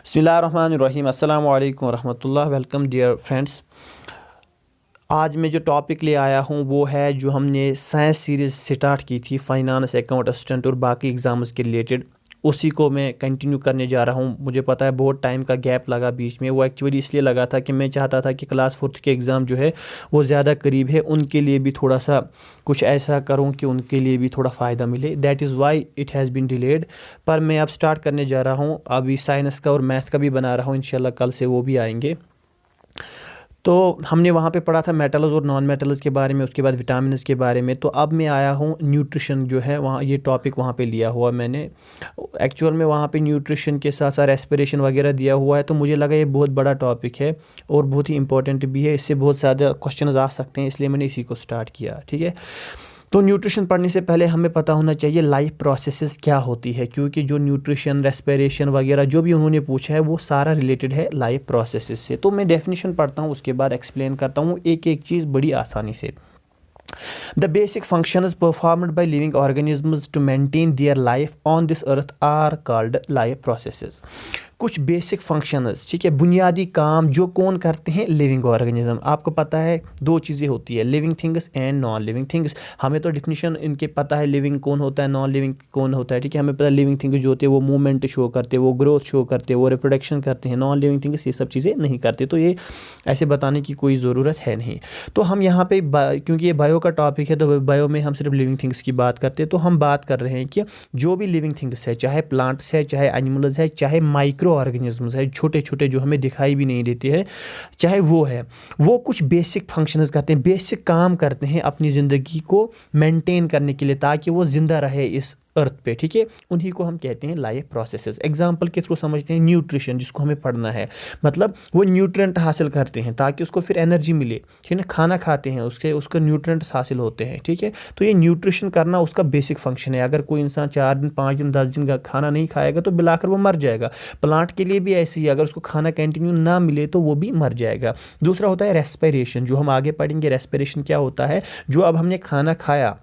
बिस्मिल्लाहिर्रहमानिर्रहीम अस्सलाम वालेकुम रहमतुल्लाह। Welcome dear friends. आज मैं जो टॉपिक ले आया हूँ वो है जो हमने साइंस सीरीज़ स्टार्ट की थी, फाइनेंस, अकाउंट असिस्टेंट और बाकी एग्ज़ाम्स के रिलेटेड, उसी को मैं कंटिन्यू करने जा रहा हूँ। मुझे पता है बहुत टाइम का गैप लगा बीच में, वो एक्चुअली इसलिए लगा था कि मैं चाहता था कि क्लास 4th के एग्ज़ाम जो है वो ज़्यादा करीब है, उनके लिए भी थोड़ा सा कुछ ऐसा करूँ कि उनके लिए भी थोड़ा फ़ायदा मिले। That is why it has been delayed. पर मैं अब स्टार्ट करने जा रहा हूँ। अभी साइंस का और मैथ का भी बना रहा हूँ, इंशाल्लाह कल से वो भी आएंगे। तो हमने वहाँ पे पढ़ा था मेटल्स और नॉन मेटल्स के बारे में, उसके बाद विटामिन्स के बारे में। तो अब मैं आया हूँ न्यूट्रिशन जो है, वहाँ ये टॉपिक वहाँ पे लिया हुआ मैंने। एक्चुअल में वहाँ पे न्यूट्रिशन के साथ साथ रेस्पिरेशन वगैरह दिया हुआ है, तो मुझे लगा ये बहुत बड़ा टॉपिक है और बहुत ही इंपॉर्टेंट भी है, इससे बहुत ज़्यादा क्वेश्चन आ सकते हैं, इसलिए मैंने इसी को स्टार्ट किया। ठीक है, तो न्यूट्रिशन पढ़ने से पहले हमें पता होना चाहिए लाइफ प्रोसेसेस क्या होती है, क्योंकि जो न्यूट्रिशन, रेस्पिरेशन वगैरह जो भी उन्होंने पूछा है वो सारा रिलेटेड है लाइफ प्रोसेसेस से। तो मैं डेफिनेशन पढ़ता हूँ, उसके बाद एक्सप्लेन करता हूँ एक एक चीज़ बड़ी आसानी से। The basic functions performed by living organisms to maintain their life on this earth are called life processes. कुछ बेसिक फंक्शंस, ठीक है, बुनियादी काम जो कौन करते हैं, लिविंग ऑर्गेनिज्म। आपको पता है दो चीज़ें होती है, living things and non living things. हमें तो डिफिनीशन इनके पता है, लिविंग कौन होता है, नॉन लिविंग कौन होता है। ठीक है, हमें पता है लिविंग थिंग्स जो होते हैं वो मूवमेंट शो करते हैं, वो ग्रोथ शो करते हैं, वो रिप्रोडक्शन करते हैं। नॉन लिविंग थिंग्स ये सब चीज़ें नहीं करते, तो ये ऐसे बताने की कोई ज़रूरत है नहीं। तो हम यहाँ पे क्योंकि ये बायो का टॉपिक है, तो बायो में हम सिर्फ लिविंग थिंग्स की बात करते हैं। तो हम बात कर रहे हैं कि जो भी लिविंग थिंग्स है, चाहे प्लांट्स है, चाहे एनिमल्स है, चाहे माइक्रो ऑर्गेनिजम्स है, छोटे छोटे जो हमें दिखाई भी नहीं देते हैं, चाहे वो है, वो कुछ बेसिक फंक्शंस करते हैं, बेसिक काम करते हैं अपनी ज़िंदगी को मेंटेन करने के लिए, ताकि वो ज़िंदा रहे इस अर्थ पे। ठीक है, उन्हीं को हम कहते हैं लाइफ प्रोसेसेस। एग्जाम्पल के थ्रू समझते हैं न्यूट्रिशन, जिसको हमें पढ़ना है, मतलब वो न्यूट्रिएंट हासिल करते हैं ताकि उसको फिर एनर्जी मिले। ठीक है ना, खाना खाते हैं, उसके न्यूट्रिएंट्स हासिल होते हैं। ठीक है, तो ये न्यूट्रिशन करना उसका बेसिक फंक्शन है। अगर कोई इंसान 4 दिन, 5 दिन, 10 दिन का खाना नहीं खाएगा तो बिलाकर वो मर जाएगा। प्लांट के लिए भी ऐसे ही, अगर उसको खाना कंटिन्यू ना मिले तो वो भी मर जाएगा। दूसरा होता है रेस्पिरेशन, जो हम आगे पढ़ेंगे। रेस्पिरेशन क्या होता है, जो अब हमने खाना खाया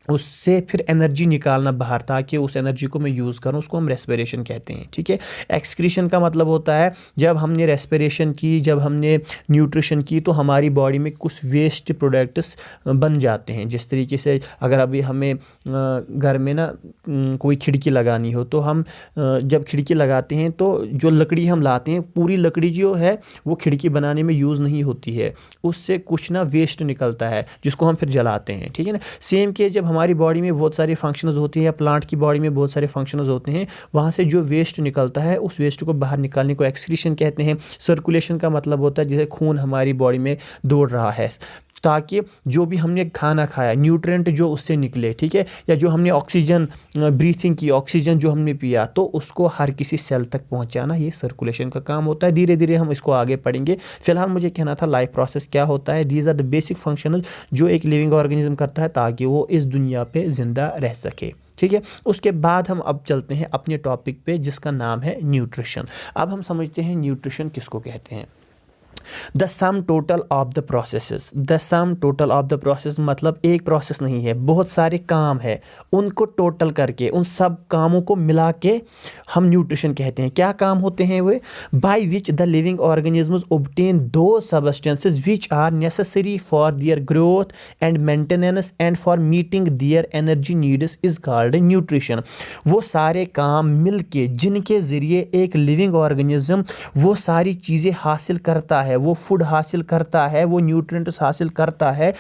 उससे फिर एनर्जी निकालना बाहर, ताकि उस एनर्जी को मैं यूज़ करूँ, उसको हम रेस्पिरेशन कहते हैं। ठीक है, एक्सक्रीशन का मतलब होता है जब हमने रेस्पिरेशन की, जब हमने न्यूट्रिशन की, तो हमारी बॉडी में कुछ वेस्ट प्रोडक्ट्स बन जाते हैं। जिस तरीके से अगर अभी हमें घर में ना कोई खिड़की लगानी हो, तो हम जब खिड़की लगाते हैं तो जो लकड़ी हम लाते हैं, पूरी लकड़ी जो है वो खिड़की बनाने में यूज़ नहीं होती है, उससे कुछ ना वेस्ट निकलता है जिसको हम फिर जलाते हैं। ठीक है ना, सेम के जब हमारी बॉडी में बहुत सारे फंक्शंस होते हैं, या प्लांट की बॉडी में बहुत सारे फंक्शंस होते हैं, वहाँ से जो वेस्ट निकलता है उस वेस्ट को बाहर निकालने को एक्सक्रीशन कहते हैं। सर्कुलेशन का मतलब होता है जैसे खून हमारी बॉडी में दौड़ रहा है, ताकि जो भी हमने खाना खाया, न्यूट्रिएंट जो उससे निकले, ठीक है, या जो हमने ऑक्सीजन ब्रीथिंग की, ऑक्सीजन जो हमने पिया, तो उसको हर किसी सेल तक पहुंचाना, ये सर्कुलेशन का काम होता है। धीरे धीरे हम इसको आगे पढ़ेंगे। फिलहाल मुझे कहना था लाइफ प्रोसेस क्या होता है। These are the basic functions जो एक लिविंग ऑर्गेनिज्म करता है ताकि वो इस दुनिया पे जिंदा रह सके। ठीक है, उसके बाद हम अब चलते हैं अपने टॉपिक पे, जिसका नाम है न्यूट्रिशन। अब हम समझते हैं न्यूट्रिशन किसको कहते हैं। The sum total of the processes, the sum total of the process मतलब एक प्रोसेस नहीं है, बहुत सारे काम है, उनको टोटल करके, उन सब कामों को मिला के हम न्यूट्रिशन कहते हैं। क्या काम होते हैं वे, by which the living organisms obtain those substances which are necessary for their growth and maintenance and for meeting their energy needs is called nutrition. वो सारे काम मिल के जिनके ज़रिए एक लिविंग ऑर्गेनिज्म वो सारी चीज़ें हासिल करता है, वो फूड हासिल करता है, वो न्यूट्रिएंट्स हासिल करता है,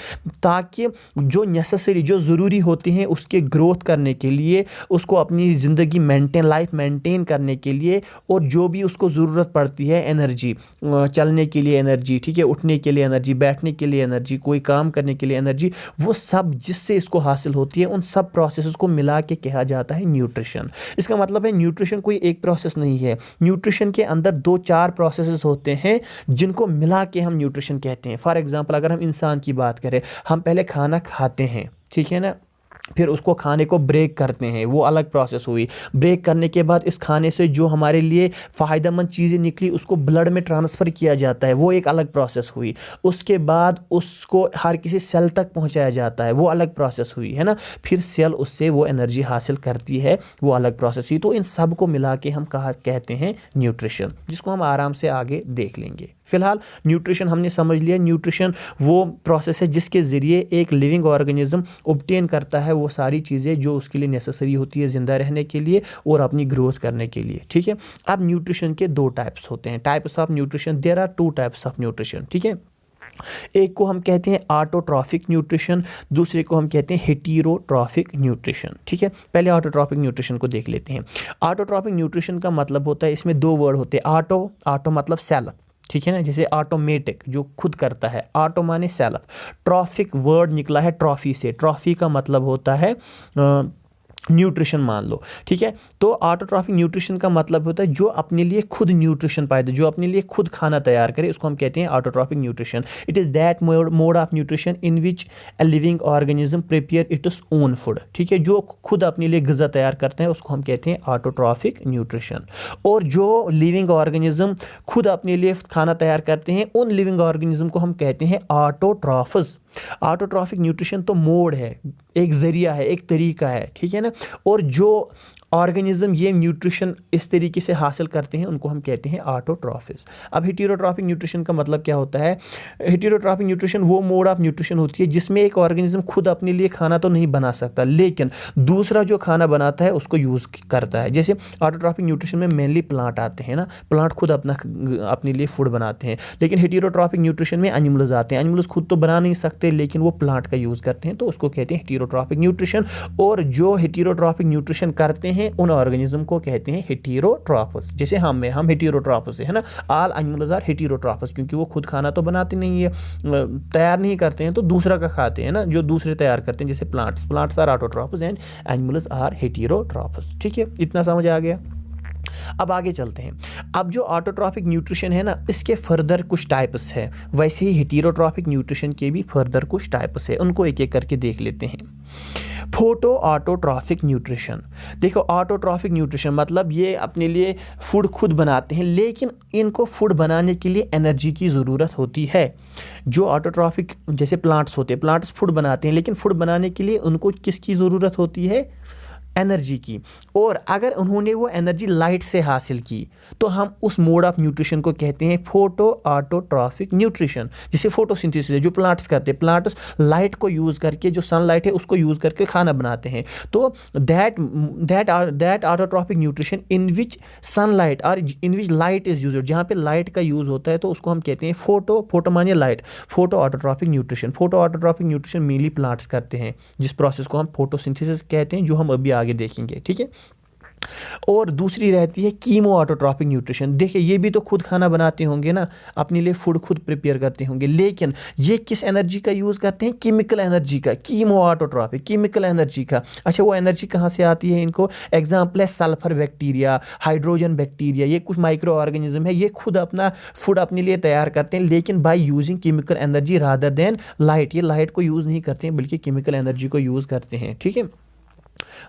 ताकि जो नेसेसरी, जो ज़रूरी होते हैं उसके ग्रोथ करने के लिए, उसको अपनी ज़िंदगी लाइफ मेंटेन करने के लिए, और जो भी उसको ज़रूरत पड़ती है एनर्जी, चलने के लिए एनर्जी, ठीक है, उठने के लिए एनर्जी, बैठने के लिए एनर्जी, कोई काम करने के लिए एनर्जी, वो सब जिससे इसको हासिल होती है, उन सब प्रोसेस को मिला के कहा जाता है न्यूट्रिशन। इसका मतलब है न्यूट्रिशन कोई एक प्रोसेस नहीं है, न्यूट्रिशन के अंदर 2-4 प्रोसेस होते हैं जिनको मिला के हम न्यूट्रिशन कहते हैं। फॉर एग्जांपल अगर हम इंसान की बात करें, हम पहले खाना खाते हैं, ठीक है ना, फिर उसको खाने को ब्रेक करते हैं, वो अलग प्रोसेस हुई। ब्रेक करने के बाद इस खाने से जो हमारे लिए फ़ायदेमंद चीज़ें निकली उसको ब्लड में ट्रांसफ़र किया जाता है, वो एक अलग प्रोसेस हुई। उसके बाद उसको हर किसी सेल तक पहुंचाया जाता है, वो अलग प्रोसेस हुई, है ना। फिर सेल उससे वो एनर्जी हासिल करती है, वो अलग प्रोसेस हुई। तो इन सब को मिला के हम कहते हैं न्यूट्रिशन, जिसको हम आराम से आगे देख लेंगे। फिलहाल न्यूट्रिशन हमने समझ लिया। न्यूट्रिशन वो प्रोसेस है जिसके ज़रिए एक लिविंग ऑर्गेनिज्म ऑब्टेन करता है वो सारी चीज़ें जो उसके लिए नेसेसरी होती है ज़िंदा रहने के लिए और अपनी ग्रोथ करने के लिए, ठीक है। अब न्यूट्रिशन के दो टाइप्स होते हैं, types of nutrition, there are two types of nutrition, ठीक है। एक को हम कहते हैं ऑटोट्रॉफिक न्यूट्रिशन, दूसरे को हम कहते हैं हेटेरोट्रॉफिक न्यूट्रिशन, ठीक है। पहले ऑटोट्रॉफिक न्यूट्रिशन को देख लेते हैं। ऑटोट्रॉफिक न्यूट्रिशन का मतलब होता है, इसमें दो वर्ड होते हैं। ऑटो मतलब सेल्फ, ठीक है ना, जैसे ऑटोमेटिक जो खुद करता है, ऑटो माने सेल्फ। ट्रॉफिक वर्ड निकला है ट्रॉफी से, ट्रॉफी का मतलब होता है न्यूट्रिशन मान लो, ठीक है। तो ऑटोट्रॉफिक न्यूट्रिशन का मतलब होता है जो अपने लिए खुद न्यूट्रिशन पाए, जो अपने लिए खुद खाना तैयार करे, उसको हम कहते हैं autotrophic nutrition. It is that mode of nutrition in which a living organism prepare its own food, ठीक है। जो खुद अपने लिए ग़िज़ा तैयार करते हैं उसको हम कहते हैं ऑटोट्रॉफिक न्यूट्रिशन। और जो लिविंग ऑर्गेनिज्म खुद अपने लिए खाना तैयार करते हैं उन लिविंग ऑर्गेनिज्म को हम कहते हैं ऑटोट्रॉफस। ऑटोट्रॉफिक न्यूट्रिशन तो मोड है, एक ज़रिया है, एक तरीका है, ठीक है ना। और जो ऑर्गेनिज्म ये न्यूट्रिशन इस तरीके से हासिल करते हैं उनको हम कहते हैं ऑटोट्रॉफिस। अब हेटेरोट्रॉफिक न्यूट्रिशन का मतलब क्या होता है? हेटेरोट्रॉफिक न्यूट्रिशन वो मोड ऑफ न्यूट्रिशन होती है जिसमें एक ऑर्गेनिज्म खुद अपने लिए खाना तो नहीं बना सकता, लेकिन दूसरा जो खाना बनाता है उसको यूज़ करता है। जैसे ऑटोट्रॉफिक न्यूट्रिशन में मेनली प्लांट आते हैं ना, प्लांट खुद अपने लिए फूड बनाते हैं। लेकिन हेटेरोट्रॉफिक न्यूट्रिशन में एनिमल्स आते हैं, एनिमल्स खुद तो बना नहीं सकते लेकिन वो प्लांट का यूज़ करते हैं, तो उसको कहते हैं हेटेरोट्रॉफिक न्यूट्रिशन। और जो हेटेरोट्रॉफिक न्यूट्रिशन करते हैं उन ऑर्गेनिज्म को कहते हैं हेटेरोट्रॉफस। जैसे हम हेटेरोट्रॉफस है ना, ऑल एनिमल्स आर हेटेरोट्रॉफस, क्योंकि वो खुद खाना तो बनाते नहीं है, तैयार नहीं करते हैं, तो दूसरा का खाते हैं ना, जो दूसरे तैयार करते हैं। जैसे plants are autotrophs and animals are heterotrophs, ठीक है। इतना समझ आ गया। अब आगे चलते हैं। अब जो ऑटोट्रॉफिक न्यूट्रिशन है ना, इसके फर्दर कुछ टाइप्स है, वैसे ही हेटेरोट्रॉफिक न्यूट्रिशन के भी फर्दर कुछ टाइप्स है, उनको एक एक करके देख लेते हैं। Photo autotrophic nutrition. देखो, ऑटोट्रॉफिक न्यूट्रिशन मतलब ये अपने लिए फूड खुद बनाते हैं, लेकिन इनको फूड बनाने के लिए एनर्जी की ज़रूरत होती है। जो ऑटोट्रॉफिक जैसे प्लांट्स होते हैं, प्लांट्स फूड बनाते हैं, लेकिन फूड बनाने के लिए उनको किसकी ज़रूरत होती है? एनर्जी की। और अगर उन्होंने वो एनर्जी लाइट से हासिल की तो हम उस मोड ऑफ न्यूट्रिशन को कहते हैं फोटो ऑटोट्रॉफिक न्यूट्रिशन। जैसे फोटोसिंथेसिस है जो प्लांट्स करते हैं, प्लांट्स लाइट को यूज़ करके, जो सनलाइट है उसको यूज़ करके खाना बनाते हैं। तो that autotrophic nutrition in which sunlight और इन विच लाइट इज यूज, जहाँ पे लाइट का यूज़ होता है तो उसको हम कहते हैं फोटो मानिए light, photo autotrophic nutrition. Photo autotrophic nutrition mainly plants करते हैं, जिस प्रोसेस को हम फोटोसिंथेसिस कहते हैं, जो हम अभी आगे देखेंगे, ठीक है। और दूसरी रहती है कीमो ऑटोट्रॉफिक न्यूट्रिशन। देखिए, ये भी तो खुद खाना बनाते होंगे ना, अपने लिए फूड खुद प्रिपेयर करते होंगे, लेकिन ये किस एनर्जी का यूज़ करते हैं? केमिकल एनर्जी का। कीमो ऑटोट्रॉफिक केमिकल एनर्जी का। अच्छा, वो एनर्जी कहाँ से आती है इनको? एग्जाम्पल है सल्फर बैक्टीरिया, हाइड्रोजन बैक्टीरिया, ये कुछ माइक्रो ऑर्गेनिज्म है, ये खुद अपना फूड अपने लिए तैयार करते हैं, लेकिन by using chemical energy rather than light. ये लाइट को यूज़ नहीं करते हैं बल्कि केमिकल एनर्जी को यूज़ करते हैं, ठीक है।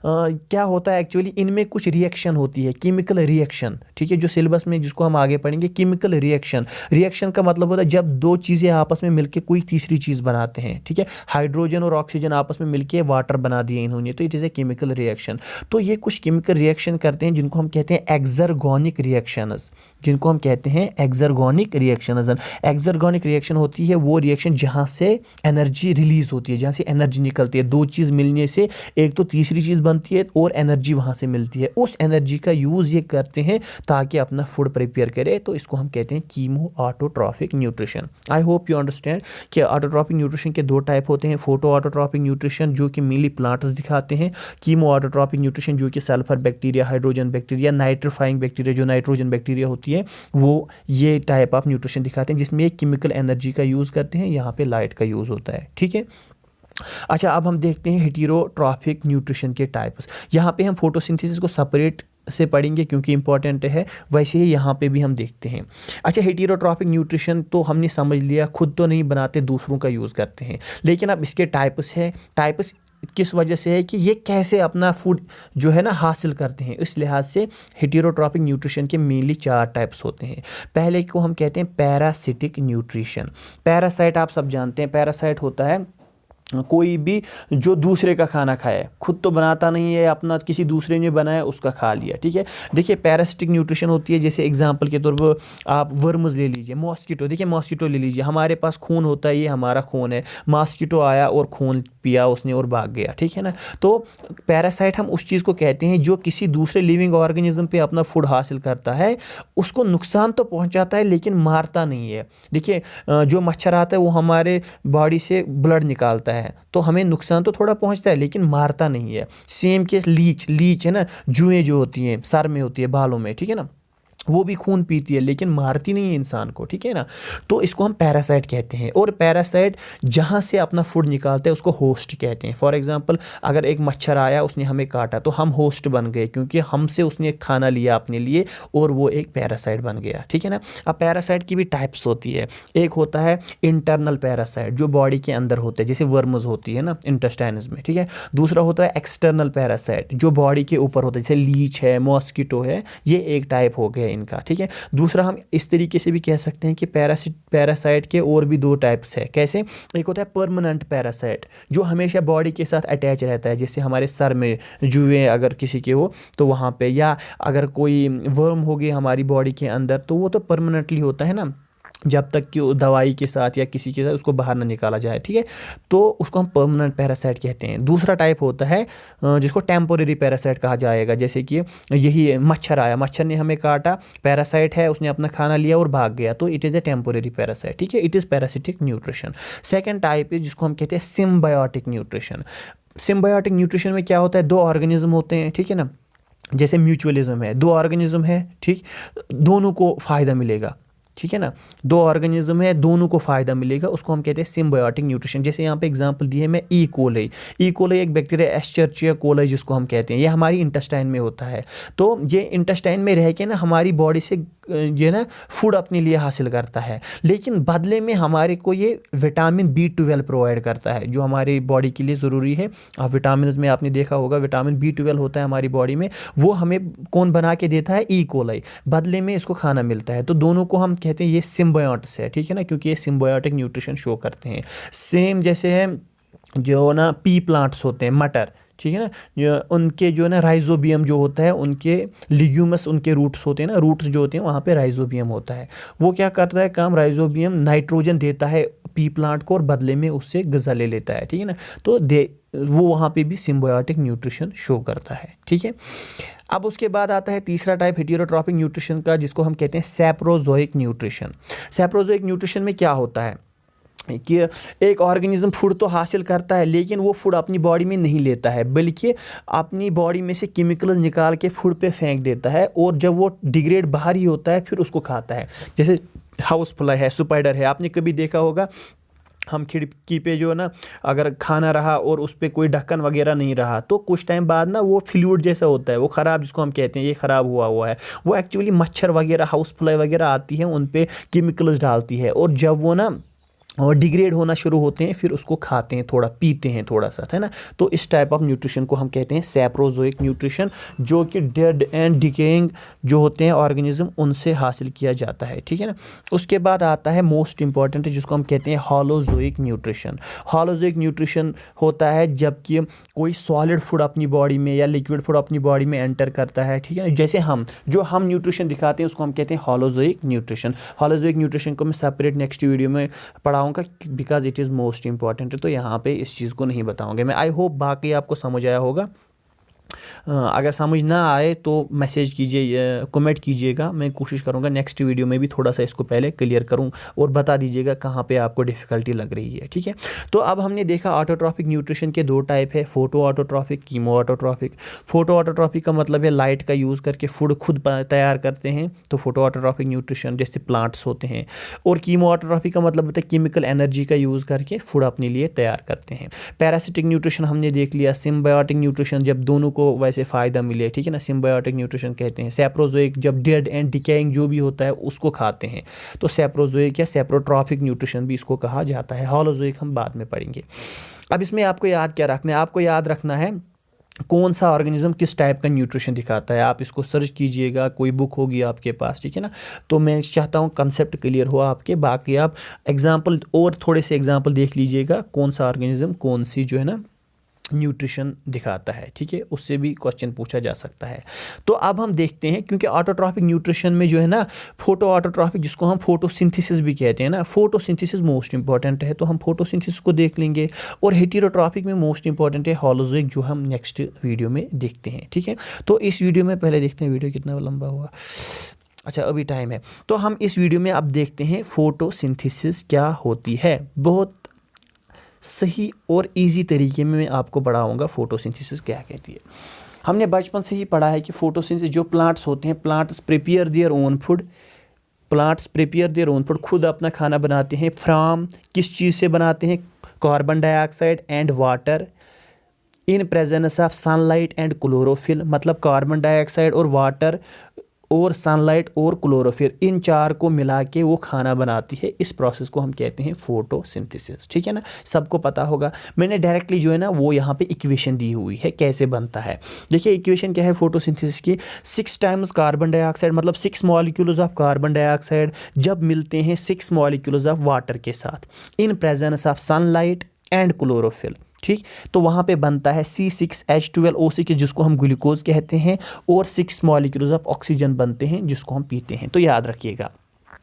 क्या होता है एक्चुअली, इनमें कुछ रिएक्शन होती है, केमिकल रिएक्शन, ठीक है, जो सिलेबस में जिसको हम आगे पढ़ेंगे। केमिकल रिएक्शन का मतलब होता है जब दो चीज़ें आपस में मिलकर कोई तीसरी चीज़ बनाते हैं, ठीक है। हाइड्रोजन और ऑक्सीजन आपस में मिलकर वाटर बना दिए इन्होंने, तो it is a chemical reaction. तो ये कुछ केमिकल रिएक्शन करते हैं जिनको हम कहते हैं एक्सर्गोनिक रिएक्शंस, जिनको हम कहते हैं एक्सर्गोनिक रिएक्शंस। एक्सर्गोनिक रिएक्शन होती है वो रिएक्शन जहाँ से एनर्जी रिलीज होती है, जहाँ से एनर्जी निकलती है। दो चीज़ मिलने से एक तो तीसरी चीज़ बनती है और एनर्जी वहाँ से मिलती है। उस एनर्जी का यूज़ ये करते हैं ताकि अपना फूड प्रिपेयर करे, तो इसको हम कहते हैं chemo autotrophic nutrition. I hope you understand कि ऑटोट्रॉफिक न्यूट्रिशन के दो टाइप होते हैं। फोटो ऑटोट्रॉफिक न्यूट्रिशन जो कि मेनली प्लांट्स दिखाते हैं, कीमो ऑटोट्रॉफिक न्यूट्रिशन जो कि sulphur bacteria, hydrogen bacteria, nitrifying bacteria जो नाइट्रोजन बैक्टीरिया होती है, वो ये टाइप ऑफ न्यूट्रिशन दिखाते हैं जिसमें एक केमिकल एनर्जी का यूज़ करते हैं, यहाँ पे लाइट का यूज़ होता है, ठीक है। अच्छा, अब हम देखते हैं हेटेरोट्रॉफिक न्यूट्रिशन के टाइप्स। यहाँ पे हम फोटोसिंथेसिस को सेपरेट से पढ़ेंगे क्योंकि इंपॉर्टेंट है, वैसे ही यहाँ पे भी हम देखते हैं। अच्छा, हेटेरोट्रॉफिक न्यूट्रिशन तो हमने समझ लिया, खुद तो नहीं बनाते, दूसरों का यूज़ करते हैं। लेकिन अब इसके टाइप्स है। टाइप्स किस वजह से है कि ये कैसे अपना फूड जो है ना हासिल करते हैं। इस लिहाज से हेटेरोट्रॉपिक न्यूट्रिशन के मेनली 4 टाइप्स होते हैं। पहले को हम कहते हैं पैरासिटिक न्यूट्रिशन। पैरासाइट आप सब जानते हैं, पैरासाइट होता है कोई भी जो दूसरे का खाना खाए, खुद तो बनाता नहीं है, अपना किसी दूसरे ने बनाया उसका खा लिया, ठीक है। देखिए पैरासिटिक न्यूट्रिशन होती है, जैसे एग्जांपल के तौर पर आप वर्म्स ले लीजिए, मॉस्किटो, देखिए मॉस्किटो ले लीजिए, हमारे पास खून होता है, ये हमारा खून है, मॉस्किटो आया और खून पिया उसने और भाग गया, ठीक है ना। तो पैरासाइट हम उस चीज़ को कहते हैं जो किसी दूसरे लिविंग ऑर्गेनिज्म पे अपना फूड हासिल करता है, उसको नुकसान तो पहुंचाता है लेकिन मारता नहीं है। देखिए जो मच्छर आता है वो हमारे बॉडी से ब्लड निकालता है, तो हमें नुकसान तो थोड़ा पहुंचता है लेकिन मारता नहीं है। सेम केस लीच है ना, जुएं जो होती हैं सर में होती है, बालों में, ठीक है ना, वो भी खून पीती है लेकिन मारती नहीं है इंसान को, ठीक है ना। तो इसको हम पैरासाइट कहते हैं। और पैरासाइट जहाँ से अपना फूड निकालते हैं उसको होस्ट कहते हैं। फॉर एग्जांपल अगर एक मच्छर आया उसने हमें काटा तो हम होस्ट बन गए, क्योंकि हमसे उसने खाना लिया अपने लिए और वो एक पैरासाइट बन गया, ठीक है ना। अब पैरासाइट की भी टाइप्स होती है। एक होता है इंटरनल पैरासाइट जो बॉडी के अंदर होते हैं, जैसे वर्म्स होती है ना इंटेस्टाइन्स में, ठीक है। दूसरा होता है एक्सटर्नल पैरासाइट जो बॉडी के ऊपर होता है, जैसे लीच है, मॉस्किटो है, ये एक टाइप हो गया इनका, ठीक है। दूसरा हम इस तरीके से भी कह सकते हैं कि पैरासाइट के और भी 2 टाइप्स है। कैसे? एक होता है परमानेंट पैरासाइट जो हमेशा बॉडी के साथ अटैच रहता है, जैसे हमारे सर में जुएं अगर किसी के हो तो वहाँ पे, या अगर कोई वर्म हो गई हमारी बॉडी के अंदर तो वो तो परमानेंटली होता है ना, जब तक कि वो दवाई के साथ या किसी के साथ उसको बाहर ना निकाला जाए, ठीक है। तो उसको हम परमानेंट पैरासाइट कहते हैं। दूसरा टाइप होता है जिसको टेम्पोरेरी पैरासाइट कहा जाएगा, जैसे कि यही मच्छर आया, मच्छर ने हमें काटा, पैरासाइट है, उसने अपना खाना लिया और भाग गया, तो it is a temporary parasite, ठीक है। It is parasitic nutrition. Second type है जिसको हम कहते हैं सिम्बायोटिक न्यूट्रिशन। सिम्बायोटिक न्यूट्रिशन में क्या होता है, 2 ऑर्गेनिज्म होते हैं, ठीक है ना, जैसे म्यूचुअलिज्म है, 2 ऑर्गेनिज्म है, ठीक, दोनों को फ़ायदा मिलेगा, ठीक है ना। 2 ऑर्गेनिज्म है, दोनों को फ़ायदा मिलेगा, उसको हम कहते हैं सिम्बायोटिक न्यूट्रिशन। जैसे यहाँ पे एग्जांपल दिए मैं ई कोलाई एक बैक्टीरिया एस्चर्चिया कोलाई जिसको हम कहते हैं, ये हमारी इंटेस्टाइन में होता है। तो ये इंटेस्टाइन में रह के ना हमारी बॉडी से ये ना फूड अपने लिए हासिल करता है, लेकिन बदले में हमारे को ये विटामिन B12 प्रोवाइड करता है जो हमारी बॉडी के लिए ज़रूरी है। आप विटामिन में आपने देखा होगा विटामिन B12 होता है हमारी बॉडी में, वो हमें कौन बना के देता है, ई कोलाई, बदले में इसको खाना मिलता है। तो दोनों को हम कहते हैं ये सिम्बायोटिक्स है, ठीक है ना, क्योंकि ये सिम्बायोटिक न्यूट्रिशन शो करते हैं। सेम जैसे है जो ना पी प्लांट्स होते हैं, मटर, ठीक है ना, जो उनके जो है ना राइजोबियम जो होता है, उनके लिग्यूमस उनके रूट्स होते हैं ना, रूट्स जो होते हैं वहाँ पे राइजोबियम होता है। वो क्या करता है काम, राइजोबियम नाइट्रोजन देता है पी प्लांट को और बदले में उससे ग़िज़ा ले लेता है, ठीक है ना। तो वो वहाँ पे भी सिम्बायोटिक न्यूट्रिशन शो करता है, ठीक है। अब उसके बाद आता है तीसरा टाइप हेटेरोट्रॉपिक न्यूट्रिशन का, जिसको हम कहते हैं सैप्रोजोइक न्यूट्रिशन। सैप्रोजोइक न्यूट्रिशन में क्या होता है कि एक ऑर्गेनिज्म फूड तो हासिल करता है लेकिन वो फूड अपनी बॉडी में नहीं लेता है, बल्कि अपनी बॉडी में से केमिकल्स निकाल के फूड पे फेंक देता है, और जब वो डिग्रेड बाहर ही होता है फिर उसको खाता है। जैसे हाउस फ्लाई है, स्पाइडर है, आपने कभी देखा होगा, हम खिड़की पे जो ना अगर खाना रहा और उस पर कोई ढक्कन वगैरह नहीं रहा तो कुछ टाइम बाद ना वो फ्लूइड जैसा होता है, वो ख़राब, जिसको हम कहते हैं ये ख़राब हुआ है, वो एक्चुअली मच्छर वगैरह हाउस फ्लाई वगैरह आती है, उन पे केमिकल्स डालती है, और जब वो ना और डिग्रेड होना शुरू होते हैं फिर उसको खाते हैं, थोड़ा पीते हैं थोड़ा सा, है ना। तो इस टाइप ऑफ न्यूट्रिशन को हम कहते हैं सैप्रोजोइक न्यूट्रिशन, जो कि डेड एंड डिकेइंग जो होते हैं ऑर्गेनिज्म उनसे हासिल किया जाता है, ठीक है ना। उसके बाद आता है मोस्ट इंपॉर्टेंट जिसको हम कहते हैं हॉलोजोइक न्यूट्रिशन। हॉलोजोइक न्यूट्रिशन होता है जबकि कोई सॉलिड फूड अपनी बॉडी में या लिक्विड फूड अपनी बॉडी में एंटर करता है, ठीक है ना। जैसे हम न्यूट्रिशन दिखाते हैं उसको हम कहते हैं हॉलोजोइक न्यूट्रिशन। हॉलोजोइक न्यूट्रिशन को मैं सेपरेट नेक्स्ट वीडियो में पढ़ाऊंगा because it is most important, तो यहाँ पे इस चीज़ को नहीं बताऊंगे मैं। आई होप बाकी आपको समझ आया होगा। अगर समझ ना आए तो मैसेज कीजिए, कमेंट कीजिएगा, मैं कोशिश करूँगा नेक्स्ट वीडियो में भी थोड़ा सा इसको पहले क्लियर करूँ, और बता दीजिएगा कहाँ पे आपको डिफ़िकल्टी लग रही है, ठीक है। तो अब हमने देखा ऑटोट्रॉफिक न्यूट्रिशन के 2 टाइप है, photo autotrophic, chemo autotrophic. Photo autotrophic का मतलब है लाइट का यूज़ करके फूड खुद तैयार करते हैं, तो फोटो ऑटोट्रॉफिक न्यूट्रिशन जैसे प्लांट्स होते हैं। और कीमो ऑटोट्रॉफिक का मतलब होता है केमिकल एनर्जी का यूज़ करके फूड अपने लिए तैयार करते हैं। पैरासिटिक न्यूट्रिशन हमने देख लिया, सिम्बायोटिक न्यूट्रिशन जब दोनों को उसको वैसे फ़ायदा मिले, ठीक है ना, सिम्बायोटिक न्यूट्रिशन कहते हैं। सैप्रोजोइक जब डेड एंड डिकेइंग जो भी होता है उसको खाते हैं तो सैप्रोजोइक या सैप्रोट्रॉफिक न्यूट्रिशन भी इसको कहा जाता है। हॉलोजोइक हम बाद में पढ़ेंगे। अब इसमें आपको याद क्या रखना है, आपको याद रखना है कौन सा ऑर्गेनिज्म किस टाइप का न्यूट्रिशन दिखाता है। आप इसको सर्च कीजिएगा, कोई बुक होगी आपके पास, ठीक है ना। तो मैं चाहता हूँ कंसेप्ट क्लियर हो आपके, बाकी आप एग्जांपल और थोड़े से एग्जांपल देख लीजिएगा कौन सा ऑर्गेनिज्म कौन सी जो है ना न्यूट्रिशन दिखाता है, ठीक है, उससे भी क्वेश्चन पूछा जा सकता है। तो अब हम देखते हैं, क्योंकि ऑटोट्रॉफिक न्यूट्रिशन में जो है ना फोटो ऑटोट्रॉफिक जिसको हम फोटोसिंथेसिस भी कहते हैं ना, फोटोसिंथेसिस मोस्ट इंपॉर्टेंट है, तो हम फोटोसिंथेसिस को देख लेंगे। और हेटेरोट्रॉफिक में मोस्ट इंपॉर्टेंट है हॉलोजोइक, जो हम नेक्स्ट वीडियो में देखते हैं, ठीक है। तो इस वीडियो में पहले देखते हैं, वीडियो कितना लंबा हुआ, अच्छा अभी टाइम है। तो हम इस वीडियो में अब देखते हैं फोटोसिंथेसिस क्या होती है। बहुत सही और इजी तरीके में मैं आपको पढ़ाऊंगा फोटोसिंथेसिस क्या कहती है। हमने बचपन से ही पढ़ा है कि फोटोसिंथेसिस जो प्लांट्स होते हैं, plants prepare their own food, plants prepare their own food, खुद अपना खाना बनाते हैं। फ्रॉम किस चीज़ से बनाते हैं, carbon dioxide and water in presence of sunlight and chlorophyll, मतलब कार्बन डाइऑक्साइड और वाटर और सनलाइट और क्लोरोफिल, इन चार को मिला के वो खाना बनाती है। इस प्रोसेस को हम कहते हैं फोटोसिंथेसिस, ठीक है ना, सबको पता होगा। मैंने डायरेक्टली जो है ना वो यहाँ पे इक्वेशन दी हुई है कैसे बनता है। देखिए इक्वेशन क्या है फोटोसिंथेसिस की, 6 टाइम्स कार्बन डाइऑक्साइड, मतलब 6 मॉलिक्यूल्स ऑफ कार्बन डाइऑक्साइड जब मिलते हैं 6 मॉलिक्यूल्स ऑफ वाटर के साथ in presence of sunlight and chlorophyll, ठीक, तो वहाँ पे बनता है C6H12O6 जिसको हम ग्लूकोज कहते हैं, और 6 मॉलिक्यूल्स ऑफ ऑक्सीजन बनते हैं जिसको हम पीते हैं। तो याद रखिएगा,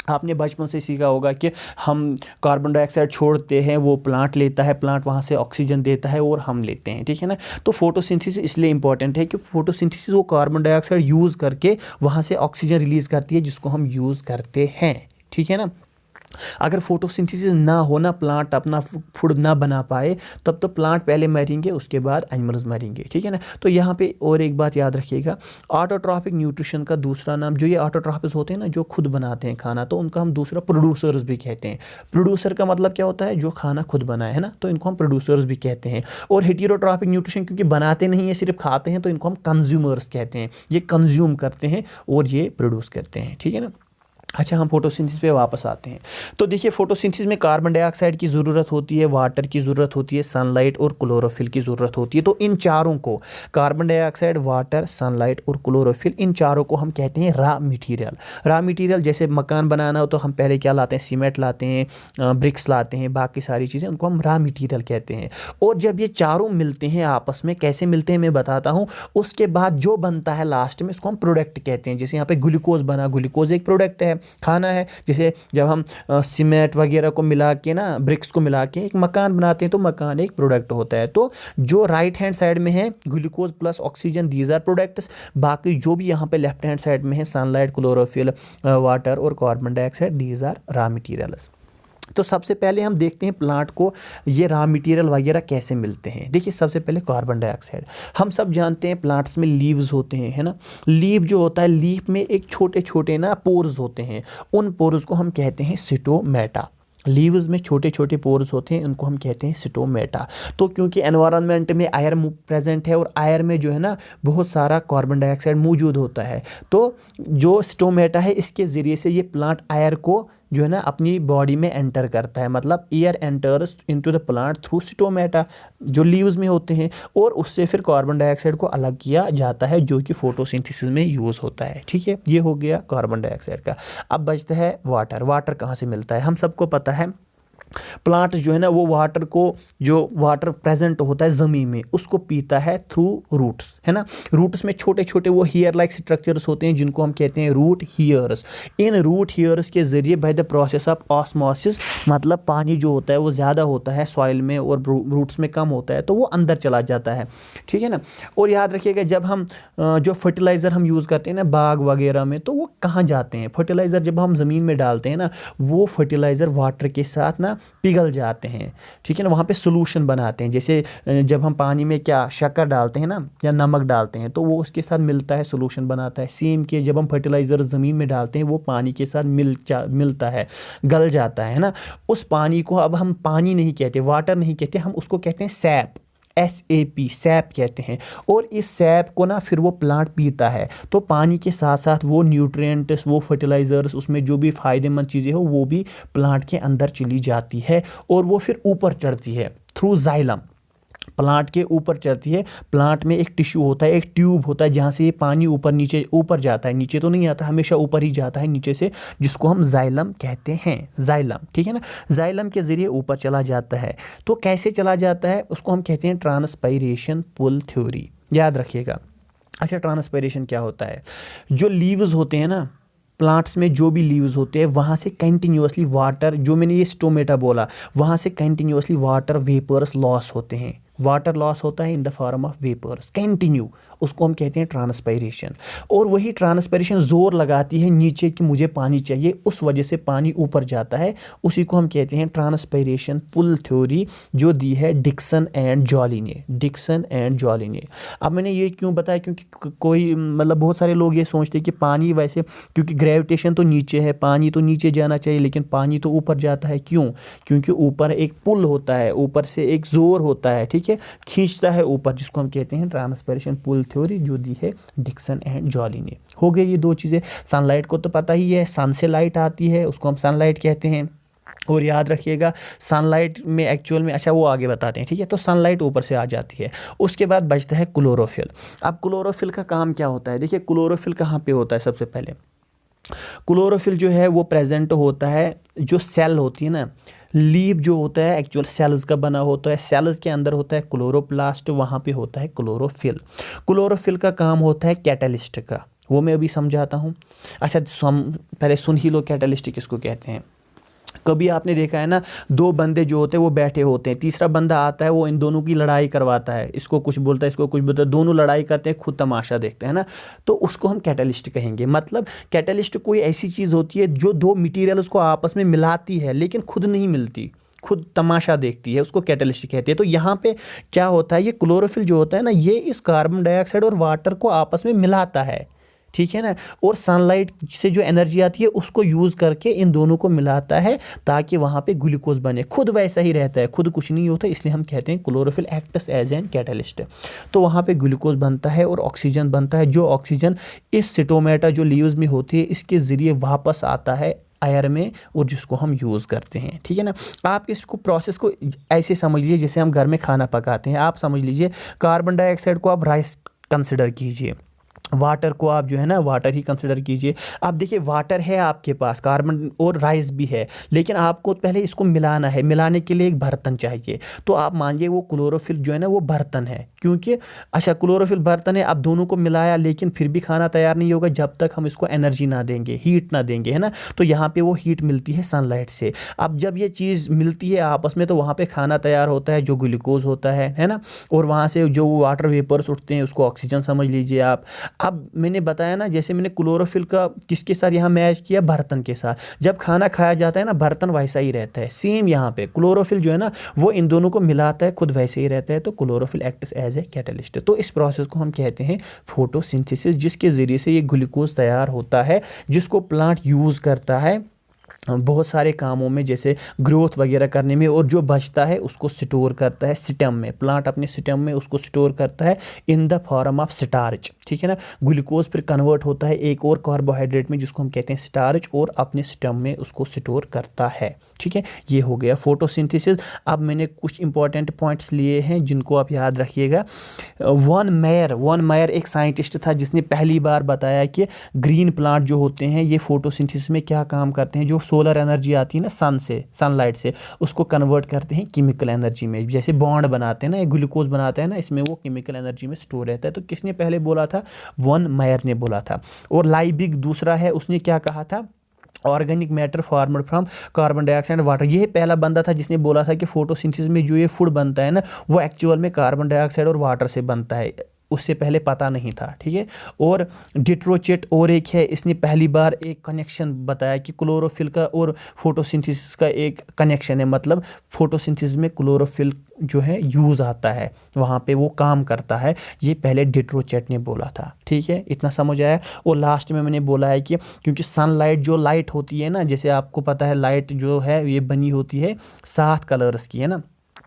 आपने बचपन से सीखा होगा कि हम कार्बन डाइऑक्साइड छोड़ते हैं, वो प्लांट लेता है, प्लांट वहाँ से ऑक्सीजन देता है और हम लेते हैं, ठीक है ना। तो फोटोसिंथेसिस इसलिए इंपॉर्टेंट है कि फोटोसिंथेसिस वो कार्बन डाइऑक्साइड यूज़ करके वहाँ से ऑक्सीजन रिलीज़ करती है जिसको हम यूज़ करते हैं, ठीक है ना। अगर फोटोसिंथेसिस ना हो ना, प्लांट अपना फूड ना बना पाए, तब तो प्लांट पहले मरेंगे उसके बाद एनिमल्स मरेंगे, ठीक है ना। तो यहाँ पे और एक बात याद रखिएगा, ऑटोट्रॉफिक न्यूट्रिशन का दूसरा नाम, जो ये ऑटोट्रॉफिक्स होते हैं ना जो खुद बनाते हैं खाना, तो उनका हम दूसरा प्रोड्यूसर्स भी कहते हैं। प्रोड्यूसर का मतलब क्या होता है, जो खाना खुद बनाए, है ना, तो इनको हम प्रोड्यूसर्स भी कहते हैं। और हेटेरोट्रॉफिक न्यूट्रिशन क्योंकि बनाते नहीं है, सिर्फ खाते हैं, तो इनको हम कंज्यूमर्स कहते हैं। ये कंज्यूम करते हैं और ये प्रोड्यूस करते हैं, ठीक है ना। अच्छा, हम फोटोसिंथेसिस पे वापस आते हैं। तो देखिए फोटोसिंथेसिस में कार्बन डाइऑक्साइड की ज़रूरत होती है, वाटर की ज़रूरत होती है, सनलाइट और क्लोरोफिल की ज़रूरत होती है। तो इन चारों को, कार्बन डाइऑक्साइड, वाटर, सनलाइट और क्लोरोफिल, इन चारों को हम कहते हैं रॉ मटेरियल। रॉ मटेरियल जैसे मकान बनाना हो तो हम पहले क्या लाते हैं, सीमेंट लाते हैं, ब्रिक्स लाते हैं, बाकी सारी चीज़ें, उनको हम रॉ मटेरियल कहते हैं। और जब ये चारों मिलते हैं आपस में, कैसे मिलते हैं मैं बताता हूँ। उसके बाद जो बनता है लास्ट में, इसको हम प्रोडक्ट कहते हैं। जैसे यहाँ पे ग्लूकोज बना, ग्लूकोज एक प्रोडक्ट है, खाना है। जैसे जब हम सीमेंट वगैरह को मिला के ना, ब्रिक्स को मिला के एक मकान बनाते हैं, तो मकान एक प्रोडक्ट होता है। तो जो राइट हैंड साइड में है glucose plus oxygen, these are products. बाकी जो भी यहाँ पे लेफ्ट हैंड साइड में है, सनलाइट, क्लोरोफिल, वाटर और carbon dioxide, these are raw materials. तो सबसे पहले हम देखते हैं प्लांट को ये रॉ मटेरियल वगैरह कैसे मिलते हैं। देखिए सबसे पहले कार्बन डाइऑक्साइड, हम सब जानते हैं प्लांट्स में लीव्स होते हैं, है ना। लीफ जो होता है, लीफ में एक छोटे छोटे ना पोर्स होते हैं, उन पोर्स को हम कहते हैं स्टोमेटा। लीव्स में छोटे छोटे पोर्स होते हैं, उनको हम कहते हैं स्टोमेटा। तो क्योंकि एनवायरनमेंट में आयर प्रेजेंट है और आयर में जो है ना बहुत सारा कार्बन डाइऑक्साइड मौजूद होता है, तो जो स्टोमेटा है इसके ज़रिए से ये प्लांट आयर को जो है ना अपनी बॉडी में एंटर करता है, मतलब air enters into the plant through stomata जो लीव्स में होते हैं, और उससे फिर कार्बन डाइऑक्साइड को अलग किया जाता है जो कि फोटोसिंथेसिस में यूज़ होता है, ठीक है। ये हो गया कार्बन डाइऑक्साइड का। अब बचता है वाटर। वाटर कहाँ से मिलता है, हम सबको पता है प्लांट जो है ना वो वाटर को, जो वाटर प्रेजेंट होता है ज़मीन में, उसको पीता है थ्रू रूट्स, है ना। रूट्स में छोटे छोटे वो हेयर लाइक स्ट्रक्चर्स होते हैं जिनको हम कहते हैं रूट हेयर्स। इन रूट हेयर्स के ज़रिए by the process of osmosis, मतलब पानी जो होता है वो ज़्यादा होता है सॉइल में और रूट्स में कम होता है, तो वो अंदर चला जाता है, ठीक है ना। और याद रखिएगा जब हम जो फर्टिलाइज़र हम यूज़ करते हैं ना बाग वगैरह में, तो वो कहाँ जाते हैं, फर्टिलाइज़र जब हम ज़मीन में डालते हैं ना, वो फर्टिलाइज़र वाटर के साथ ना पिघल जाते हैं, ठीक है ना, वहाँ पे सोल्यूशन बनाते हैं। जैसे जब हम पानी में क्या शक्कर डालते हैं ना या नमक डालते हैं, तो वो उसके साथ मिलता है, सोल्यूशन बनाता है। सेम के जब हम फर्टिलाइज़र ज़मीन में डालते हैं, वो पानी के साथ मिलता है, गल जाता है ना। उस पानी को अब हम पानी नहीं कहते, वाटर नहीं कहते, हम उसको कहते हैं सैप, SAP सैप कहते हैं। और इस सैप को ना फिर वो प्लांट पीता है, तो पानी के साथ साथ वो न्यूट्रिएंट्स, वो फर्टिलाइजर्स, उसमें जो भी फायदेमंद चीज़ें हो वो भी प्लांट के अंदर चली जाती है और वो फिर ऊपर चढ़ती है थ्रू जाइलम। प्लांट के ऊपर चढ़ती है। प्लांट में एक टिश्यू होता है, एक ट्यूब होता है जहाँ से ये पानी ऊपर नीचे ऊपर जाता है, नीचे तो नहीं आता, हमेशा ऊपर ही जाता है नीचे से, जिसको हम जाइलम कहते हैं। जाइलम, ठीक है ना। जाइलम के ज़रिए ऊपर चला जाता है। तो कैसे चला जाता है उसको हम कहते हैं ट्रांसपायरेशन पुल थ्योरी, याद रखिएगा। अच्छा, ट्रांसपायरेशन क्या होता है? जो लीव्स होते हैं ना प्लांट्स में, जो भी लीव्स होते हैं वहाँ से कंटिन्यूअसली वाटर, जो मैंने ये स्टोमेटा बोला, वहाँ से कंटिन्यूअसली वाटर वेपर्स लॉस होते हैं। वाटर लॉस होता है in the form of vapours continue, उसको हम कहते हैं ट्रांसपायरेशन। और वही ट्रांसपायरेशन जोर लगाती है नीचे कि मुझे पानी चाहिए, उस वजह से पानी ऊपर जाता है, उसी को हम कहते हैं ट्रांसपायरेशन पुल थ्योरी, जो दी है डिक्सन एंड जॉली ने। डिक्सन एंड जॉली ने। अब मैंने ये क्यों बताया, क्योंकि कोई मतलब बहुत सारे लोग ये सोचते हैं कि पानी वैसे, क्योंकि ग्रेविटेशन तो नीचे है, पानी तो नीचे जाना चाहिए, लेकिन पानी तो ऊपर जाता है। क्यों? क्योंकि ऊपर एक पुल होता है, ऊपर से एक जोर होता है, ठीक है, खींचता है ऊपर, जिसको हम कहते हैं ट्रांसपायरेशन पुल थ्योरी, जो दी है डिक्सन एंड जॉली ने। हो गई ये दो चीज़ें। सनलाइट को तो पता ही है, सन से लाइट आती है, उसको हम सनलाइट कहते हैं। और याद रखिएगा सनलाइट में एक्चुअल में, अच्छा वो आगे बताते हैं, ठीक है। तो सनलाइट ऊपर से आ जाती है। उसके बाद बचता है क्लोरोफिल। अब क्लोरोफिल का काम क्या होता है? देखिए क्लोरोफिल कहाँ पे होता है? सबसे पहले क्लोरोफिल जो है वो प्रेजेंट होता है, जो सेल होती है ना, लीफ जो होता है एक्चुअल सेल्स का बना होता है, सेल्स के अंदर होता है क्लोरोप्लास्ट, वहाँ पे होता है क्लोरोफिल। क्लोरोफिल का काम होता है कैटलिस्ट का, वो मैं अभी समझाता हूँ। अच्छा, हम पहले सुन ही लो कैटलिस्ट किसको कहते हैं। कभी आपने देखा है ना, दो बंदे जो होते हैं वो बैठे होते हैं, तीसरा बंदा आता है, वो इन दोनों की लड़ाई करवाता है, इसको कुछ बोलता है, इसको कुछ बोलता है, दोनों लड़ाई करते हैं, खुद तमाशा देखते हैं ना, तो उसको हम कैटलिस्ट कहेंगे। मतलब कैटलिस्ट कोई ऐसी चीज़ होती है जो दो मटीरियल्स को आपस में मिलाती है, लेकिन खुद नहीं मिलती, खुद तमाशा देखती है, उसको कैटलिस्ट कहते हैं। तो यहाँ पे क्या होता है, ये क्लोरोफिल जो होता है ना, ये इस कार्बन डाइऑक्साइड और वाटर को आपस में मिलाता है, ठीक है ना। और सनलाइट से जो एनर्जी आती है उसको यूज़ करके इन दोनों को मिलाता है, ताकि वहाँ पे ग्लूकोज बने। खुद वैसा ही रहता है, खुद कुछ नहीं होता, इसलिए हम कहते हैं chlorophyll acts as an catalyst. तो वहाँ पे ग्लूकोज बनता है और ऑक्सीजन बनता है, जो ऑक्सीजन इस स्टोमेटा जो लीव्स में होती है इसके ज़रिए वापस आता है एयर में, और जिसको हम यूज़ करते हैं, ठीक है ना। आप इसको प्रोसेस को ऐसे समझ लीजिए जैसे हम घर में खाना पकाते हैं। आप समझ लीजिए कार्बन डाइऑक्साइड को आप राइस कंसिडर कीजिए, वाटर को आप जो है ना वाटर ही कंसिडर कीजिए। आप देखिए वाटर है आपके पास, कार्बन और राइस भी है, लेकिन आपको पहले इसको मिलाना है। मिलाने के लिए एक बर्तन चाहिए। तो आप मानिए वो क्लोरोफिल जो है ना वो बर्तन है, क्योंकि अच्छा क्लोरोफिल बर्तन है। अब दोनों को मिलाया, लेकिन फिर भी खाना तैयार नहीं होगा जब तक हम इसको एनर्जी ना देंगे, हीट ना देंगे, है ना। तो यहाँ पे वो हीट मिलती है सनलाइट से। अब जब ये चीज़ मिलती है आपस में, तो वहाँ पे खाना तैयार होता है, जो ग्लूकोज होता है ना। और वहाँ से जो वाटर वेपर्स उठते हैं उसको ऑक्सीजन समझ लीजिए आप। अब मैंने बताया ना, जैसे मैंने क्लोरोफिल का किसके साथ यहाँ मैच किया, बर्तन के साथ। जब खाना खाया जाता है ना, बर्तन वैसा ही रहता है, सेम यहाँ पे क्लोरोफिल जो है ना वो इन दोनों को मिलाता है, खुद वैसे ही रहता है। तो chlorophyll acts as a catalyst. तो इस प्रोसेस को हम कहते हैं फोटोसिंथेसिस, जिसके ज़रिए से ये ग्लूकोज तैयार होता है, जिसको प्लांट यूज़ करता है बहुत सारे कामों में, जैसे ग्रोथ वगैरह करने में। और जो बचता है उसको स्टोर करता है स्टेम में, प्लांट अपने स्टेम में उसको स्टोर करता है in the form of starch, ठीक है ना। ग्लूकोज फिर कन्वर्ट होता है एक और कार्बोहाइड्रेट में, जिसको हम कहते हैं स्टार्च, और अपने स्टेम में उसको स्टोर करता है, ठीक है। ये हो गया फोटोसिंथेसिस। अब मैंने कुछ इंपॉर्टेंट पॉइंट्स लिए हैं जिनको आप याद रखिएगा। वन मेयर एक साइंटिस्ट था जिसने पहली बार बताया कि ग्रीन प्लांट जो होते हैं ये फोटोसिंथेसिस में क्या काम करते हैं। जो सोलर एनर्जी आती है ना सनलाइट से, उसको कन्वर्ट करते हैं केमिकल एनर्जी में। जैसे बॉन्ड बनाते हैं ना, ग्लूकोज बनाते हैं ना, इसमें वो केमिकल एनर्जी में स्टोर रहता है। तो किसने पहले बोला था? वन मेयर ने बोला था। और लाइबिग दूसरा है, उसने क्या कहा था? Organic matter formed from carbon dioxide water. ये पहला बंदा था जिसने बोला था कि फोटोसिंथेसिस में जो ये फूड बनता है ना वो एक्चुअल में कार्बन डाइऑक्साइड और वाटर से बनता है। उससे पहले पता नहीं था, ठीक है। और डिट्रोचेट और एक है, इसने पहली बार एक कनेक्शन बताया कि क्लोरोफिल का और फोटोसिंथेसिस का एक कनेक्शन है। मतलब फोटोसिंथेसिस में क्लोरोफिल जो है यूज़ आता है, वहाँ पे वो काम करता है। ये पहले डिट्रोचेट ने बोला था, ठीक है। इतना समझ आया। और लास्ट में मैंने बोला है कि क्योंकि सनलाइट जो लाइट होती है ना, जैसे आपको पता है लाइट जो है ये बनी होती है 7 कलर्स की, है ना।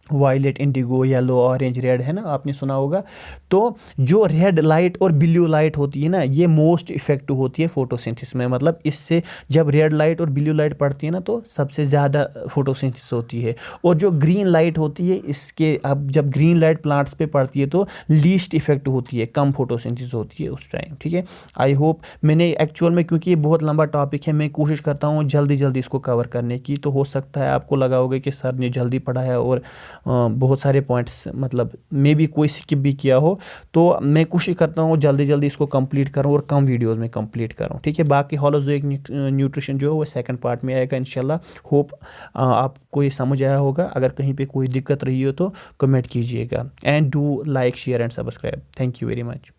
Violet, indigo, yellow, orange, red, है ना, आपने सुना होगा। तो जो रेड लाइट और ब्लू लाइट होती है ना, ये मोस्ट इफेक्टिव होती है फोटोसिंथेसिस में। मतलब इससे जब रेड लाइट और ब्लू लाइट पड़ती है ना, तो सबसे ज़्यादा फोटोसिंथेसिस होती है। और जो ग्रीन लाइट होती है, इसके अब जब ग्रीन लाइट प्लांट्स पे पड़ती है तो लीस्ट इफेक्टिव होती है, कम फोटोसिंथेसिस होती है उस टाइम, ठीक है। आई होप मैंने एक्चुअल में, क्योंकि ये बहुत लंबा टॉपिक है, मैं कोशिश करता हूँ जल्दी जल्दी इसको कवर करने की। तो हो सकता है आपको लगा होगा कि सर ने जल्दी पढ़ा है और बहुत सारे पॉइंट्स मतलब मे भी कोई स्किप भी किया हो। तो मैं कोशिश करता हूँ जल्दी जल्दी इसको कंप्लीट करूँ और कम वीडियोस में कंप्लीट करूँ, ठीक है। बाकी होलोजोइक न्यूट्रिशन जो है वो सेकंड पार्ट में आएगा इंशाल्लाह। होप आपको ये समझ आया होगा। अगर कहीं पे कोई दिक्कत रही हो तो कमेंट कीजिएगा। And do like, share and subscribe. Thank you very much.